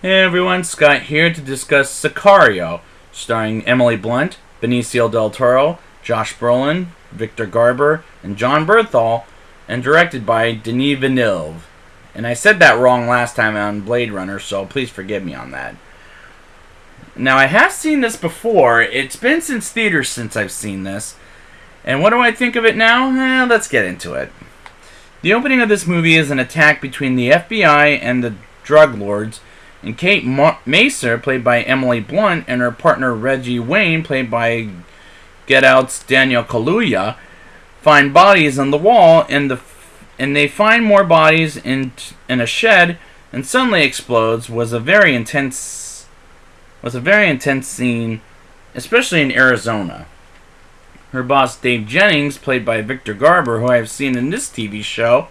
Hey everyone, Scott here to discuss Sicario, starring Emily Blunt, Benicio del Toro, Josh Brolin, Victor Garber, and John Bernthal, and directed by Denis Villeneuve. And I said that wrong last time on Blade Runner, so please forgive me on that. Now, I have seen this before. It's been since theaters since I've seen this. And what do I think of it now? Let's get into it. The opening of this movie is an attack between the FBI and the drug lords, and Kate Macer, played by Emily Blunt, and her partner Reggie Wayne, played by Get Out's Daniel Kaluuya, find bodies on the wall, and they find more bodies in a shed, and suddenly explodes. Was a very intense scene, especially in Arizona. Her boss Dave Jennings, played by Victor Garber, who I have seen in this TV show,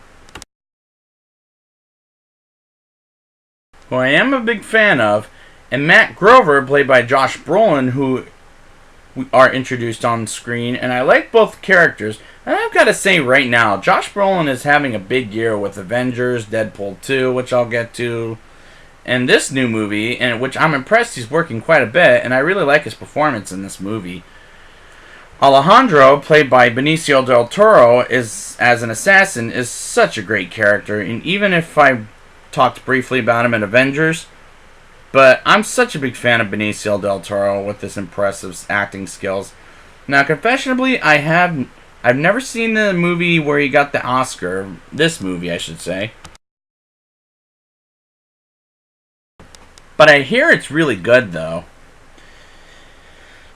who I am a big fan of, and Matt Grover, played by Josh Brolin, who are introduced on screen, and I like both characters. And I've got to say right now, Josh Brolin is having a big year with Avengers, Deadpool 2, which I'll get to, and this new movie, and which I'm impressed he's working quite a bit, and I really like his performance in this movie. Alejandro, played by Benicio del Toro, as an assassin, is such a great character, and even if I talked briefly about him in Avengers, but I'm such a big fan of Benicio del Toro with his impressive acting skills. Now, confessionably, I've never seen the movie where he got the Oscar. This movie, I should say. But I hear it's really good, though.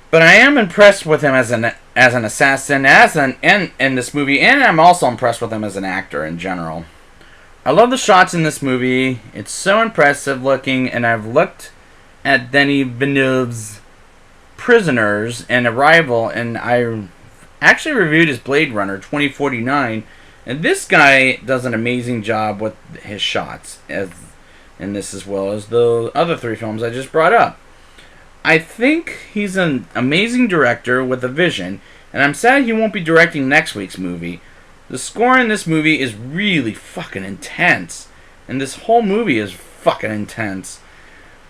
But I am impressed with him as an assassin, in this movie, and I'm also impressed with him as an actor in general. I love the shots in this movie. It's so impressive looking, and I've looked at Denis Villeneuve's Prisoners and Arrival, and I actually reviewed his Blade Runner 2049, and this guy does an amazing job with his shots in this, as well as the other three films I just brought up. I think he's an amazing director with a vision, and I'm sad he won't be directing next week's movie. The score in this movie is really fucking intense, and this whole movie is fucking intense.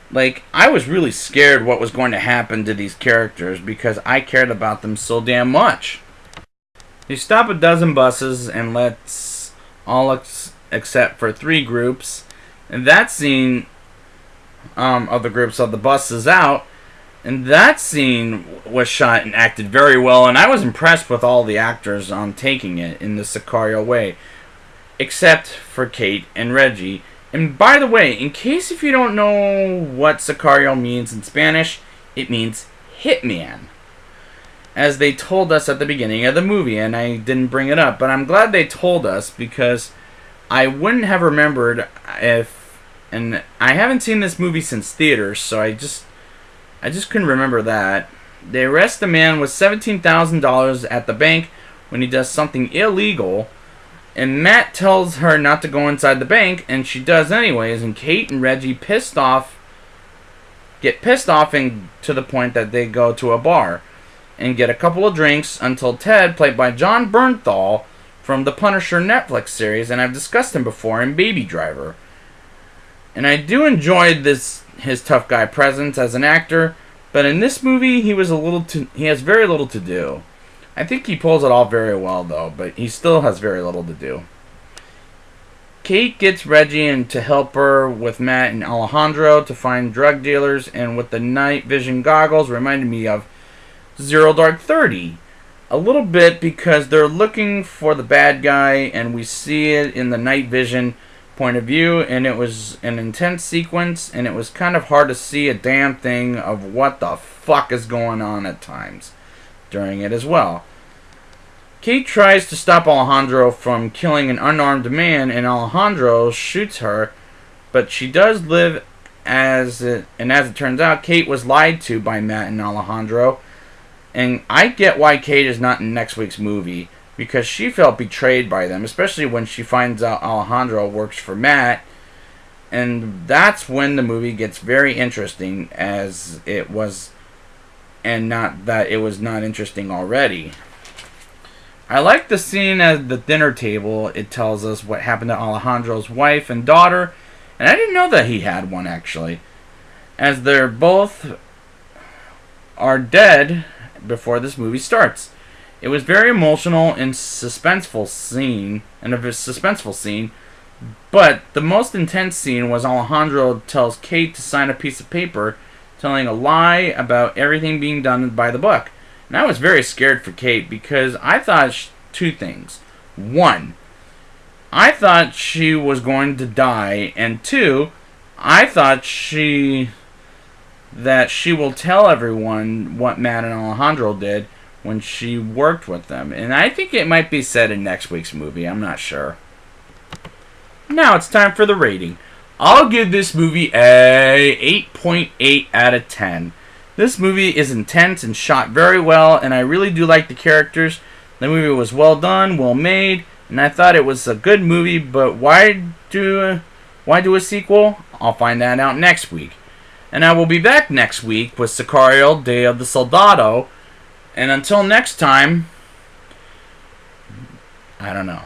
Like, I was really scared what was going to happen to these characters because I cared about them so damn much. They stop a dozen buses and lets all except for 3 groups, and that scene of the groups of the buses out. And that scene was shot and acted very well, and I was impressed with all the actors on taking it in the Sicario way, except for Kate and Reggie. And by the way, in case if you don't know what Sicario means in Spanish, it means hitman, as they told us at the beginning of the movie, and I didn't bring it up, but I'm glad they told us because I wouldn't have remembered and I haven't seen this movie since theaters, so I just couldn't remember that. They arrest the man with $17,000 at the bank when he does something illegal, and Matt tells her not to go inside the bank, and she does anyways, and Kate and Reggie get pissed off and to the point that they go to a bar and get a couple of drinks until Ted, played by John Bernthal from the Punisher Netflix series, and I've discussed him before in Baby Driver. And I do enjoy his tough guy presence as an actor, but in this movie he has very little to do. I think he pulls it off very well though, but he still has very little to do. Kate gets Reggie in to help her with Matt and Alejandro to find drug dealers, and with the night vision goggles reminded me of Zero Dark 30 a little bit because they're looking for the bad guy, and we see it in the night vision point of view, and it was an intense sequence, and it was kind of hard to see a damn thing of what the fuck is going on at times during it as well. Kate tries to stop Alejandro from killing an unarmed man, and Alejandro shoots her, but she does live, as it turns out, Kate was lied to by Matt and Alejandro, and I get why Kate is not in next week's movie, because she felt betrayed by them, especially when she finds out Alejandro works for Matt. And that's when the movie gets very interesting, as it was, and not that it was not interesting already. I like the scene at the dinner table. It tells us what happened to Alejandro's wife and daughter, and I didn't know that he had one, actually. as they're both are dead before this movie starts. It was very emotional and suspenseful scene, but the most intense scene was Alejandro tells Kate to sign a piece of paper telling a lie about everything being done by the book. And I was very scared for Kate because I thought two things. One, I thought she was going to die, and two, I thought that she will tell everyone what Matt and Alejandro did when she worked with them. And I think it might be said in next week's movie. I'm not sure. Now it's time for the rating. I'll give this movie a 8.8 out of 10. This movie is intense and shot very well, and I really do like the characters. The movie was well done, well made, and I thought it was a good movie, but why do a sequel? I'll find that out next week. And I will be back next week with Sicario, Day of the Soldado. And until next time, I don't know.